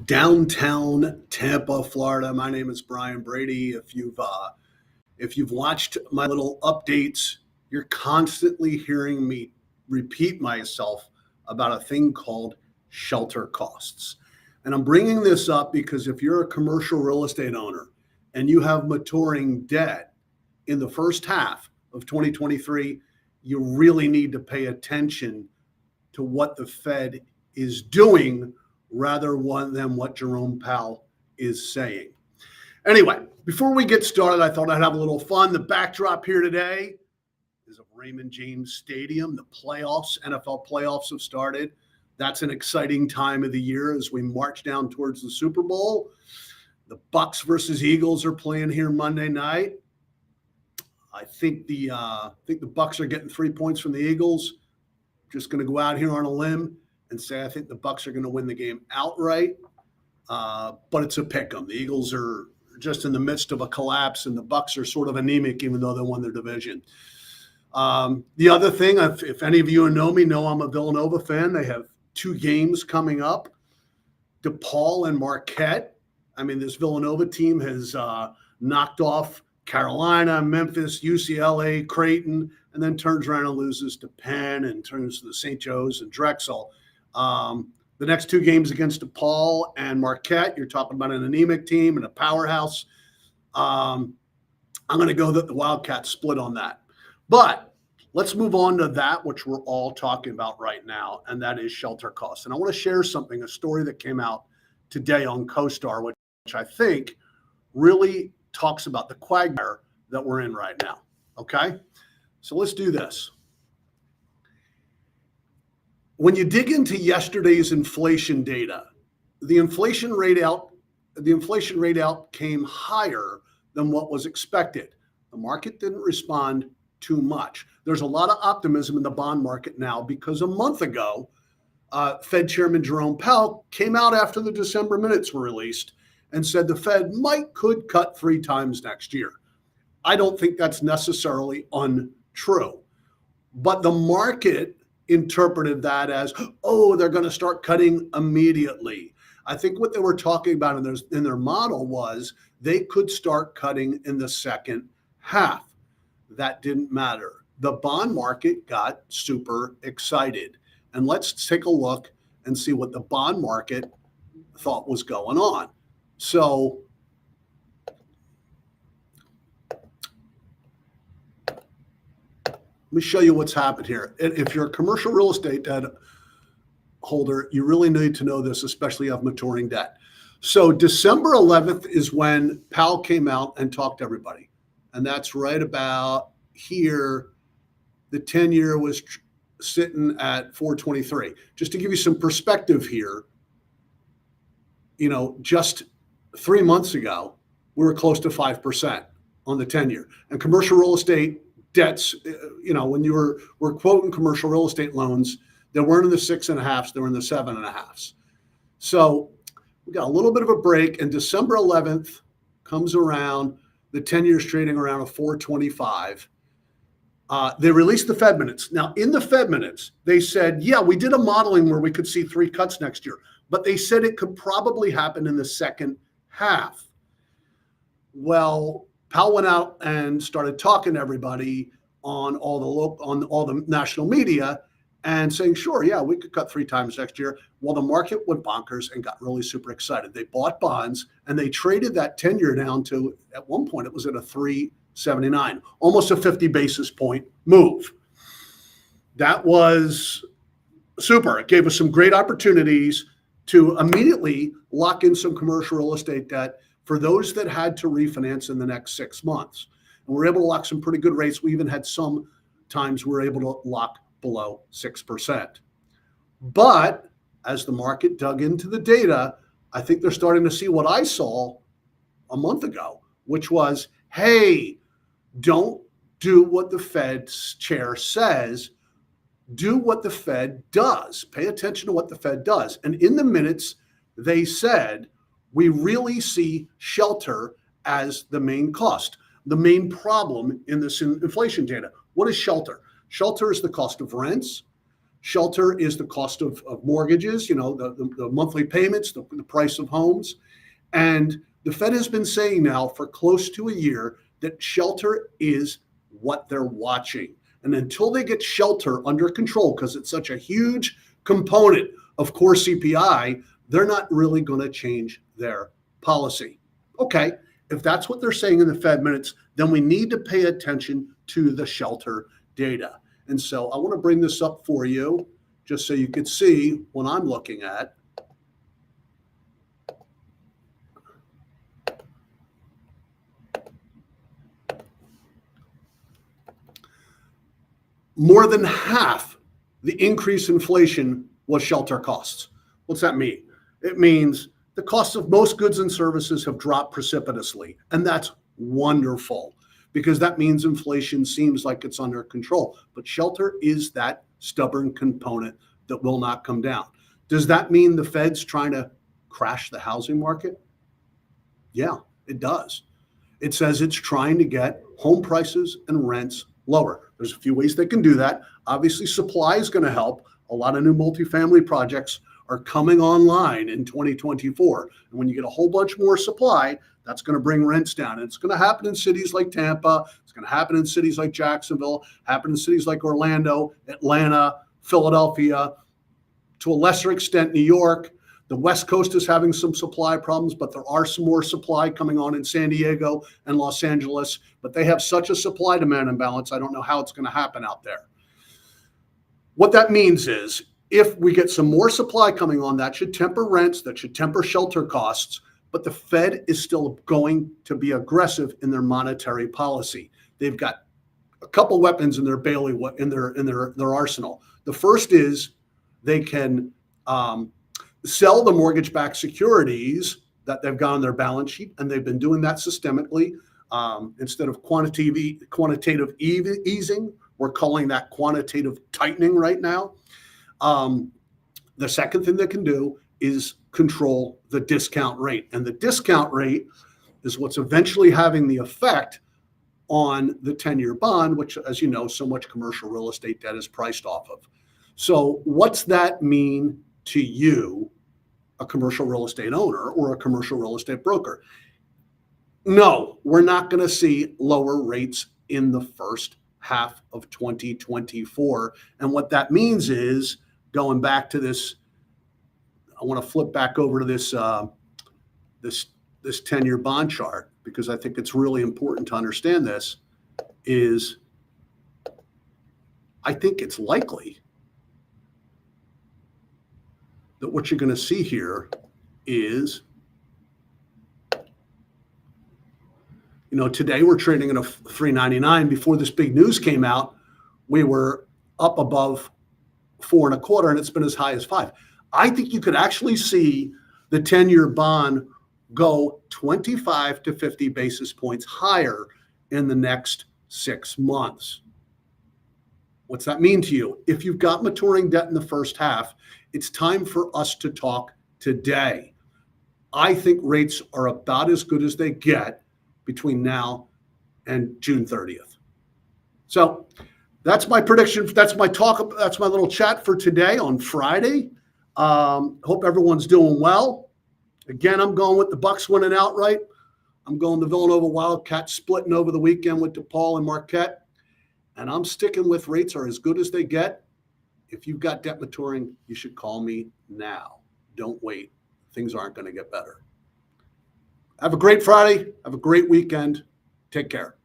Downtown Tampa, Florida. My name is Brian Brady. If you've watched my little updates, you're constantly hearing me repeat myself about a thing called shelter costs. And I'm bringing this up because if you're a commercial real estate owner and you have maturing debt in the first half of 2023, you really need to pay attention to what the Fed is doing rather than what Jerome Powell is saying. Anyway, before we get started, I thought I'd have a little fun. The backdrop here today is of Raymond James Stadium. The playoffs, NFL playoffs have started. That's an exciting time of the year as we march down towards the Super Bowl. The Bucks versus Eagles are playing here Monday night. I think the Bucks are getting 3 points from the Eagles. Just going to go out here on a limb and say I think the Bucks are going to win the game outright, but it's a pick 'em. The Eagles are just in the midst of a collapse, and the Bucks are sort of anemic, even though they won their division. The other thing, if any of you know me, know I'm a Villanova fan. They have 2 games coming up: DePaul and Marquette. I mean, this Villanova team has knocked off Carolina, Memphis, UCLA, Creighton, and then turns around and loses to Penn and turns to the St. Joe's and Drexel. The next 2 games against DePaul and Marquette, you're talking about an anemic team and a powerhouse. I'm going to go that the Wildcats split on that. But let's move on to that which we're all talking about right now, and that is shelter costs. And I want to share a story that came out today on CoStar, which I think really talks about the quagmire that we're in right now. Okay? So let's do this. When you dig into yesterday's inflation data, the inflation rate out came higher than what was expected. The market didn't respond too much. There's a lot of optimism in the bond market now because a month ago, Fed Chairman Jerome Powell came out after the December minutes were released and said the Fed could cut 3 times next year. I don't think that's necessarily untrue, but the market interpreted that as, oh, they're going to start cutting immediately. I think what they were talking about in their model was they could start cutting in the second half. That didn't matter. The bond market got super excited. And let's take a look and see what the bond market thought was going on. So let me show you what's happened here. If you're a commercial real estate debt holder, you really need to know this, especially of maturing debt. So December 11th is when Powell came out and talked to everybody. And that's right about here. The 10-year was sitting at 4.23. Just to give you some perspective here, just 3 months ago, we were close to 5% on the 10-year. And commercial real estate debts, when we're quoting commercial real estate loans, they weren't in the 6.5s, they were in the 7.5s. So we got a little bit of a break, and December 11th comes around, the 10-year is trading around a 4.25. They released the Fed minutes. Now, in the Fed minutes, they said, yeah, we did a modeling where we could see 3 cuts next year, but they said it could probably happen in the second half. Well, Powell went out and started talking to everybody on all the national media and saying, sure, yeah, we could cut 3 times next year. Well, the market went bonkers and got really super excited. They bought bonds and they traded that 10-year down to, at one point, it was at a 3.79, almost a 50 basis point move. That was super. It gave us some great opportunities to immediately lock in some commercial real estate debt for those that had to refinance in the next 6 months. And we're able to lock some pretty good rates. We even had some times we're able to lock below 6%. But as the market dug into the data, I think they're starting to see what I saw a month ago, which was, hey, don't do what the Fed's chair says. Do what the Fed does. Pay attention to what the Fed does. And in the minutes, they said, we really see shelter as the main cost, the main problem in this inflation data. What is shelter? Shelter is the cost of rents. Shelter is the cost of mortgages, the monthly payments, the price of homes. And the Fed has been saying now for close to a year that shelter is what they're watching. And until they get shelter under control, because it's such a huge component of core CPI, they're not really going to change their policy. Okay, if that's what they're saying in the Fed minutes, then we need to pay attention to the shelter data. And so I want to bring this up for you just so you could see what I'm looking at. More than half the increase in inflation was shelter costs. What's that mean? It means the cost of most goods and services have dropped precipitously, and that's wonderful because that means inflation seems like it's under control. But shelter is that stubborn component that will not come down. Does that mean the Fed's trying to crash the housing market? Yeah, it does. It says it's trying to get home prices and rents lower. There's a few ways they can do that. Obviously, supply is going to help. A lot of new multifamily projects are coming online in 2024. And when you get a whole bunch more supply, that's going to bring rents down. And it's going to happen in cities like Tampa. It's going to happen in cities like Jacksonville, happen in cities like Orlando, Atlanta, Philadelphia, to a lesser extent, New York. The West Coast is having some supply problems, but there are some more supply coming on in San Diego and Los Angeles. But they have such a supply-demand imbalance, I don't know how it's going to happen out there. What that means is if we get some more supply coming on, that should temper rents, that should temper shelter costs, but the Fed is still going to be aggressive in their monetary policy. They've got a couple weapons in their bailiwick, in their arsenal. The first is they can sell the mortgage-backed securities that they've got on their balance sheet, and they've been doing that systemically. Instead of quantitative easing, we're calling that quantitative tightening right now. The second thing they can do is control the discount rate. And the discount rate is what's eventually having the effect on the 10-year bond, which, as you know, so much commercial real estate debt is priced off of. So what's that mean to you, a commercial real estate owner or a commercial real estate broker? No, we're not going to see lower rates in the first half of 2024. And what that means is, going back to this, I want to flip back over to this 10-year bond chart, because I think it's really important to understand this, is I think it's likely that what you're going to see here is, today we're trading at a 3.99. Before this big news came out, we were up above 4.25, and it's been as high as 5. I think you could actually see the 10-year bond go 25 to 50 basis points higher in the next 6 months. What's that mean to you? If you've got maturing debt in the first half, it's time for us to talk today. I think rates are about as good as they get between now and June 30th. So that's my prediction. That's my talk. That's my little chat for today on Friday. Hope everyone's doing well. Again, I'm going with the Bucks winning outright. I'm going the Villanova Wildcats splitting over the weekend with DePaul and Marquette. And I'm sticking with rates are as good as they get. If you've got debt maturing, you should call me now. Don't wait. Things aren't going to get better. Have a great Friday. Have a great weekend. Take care.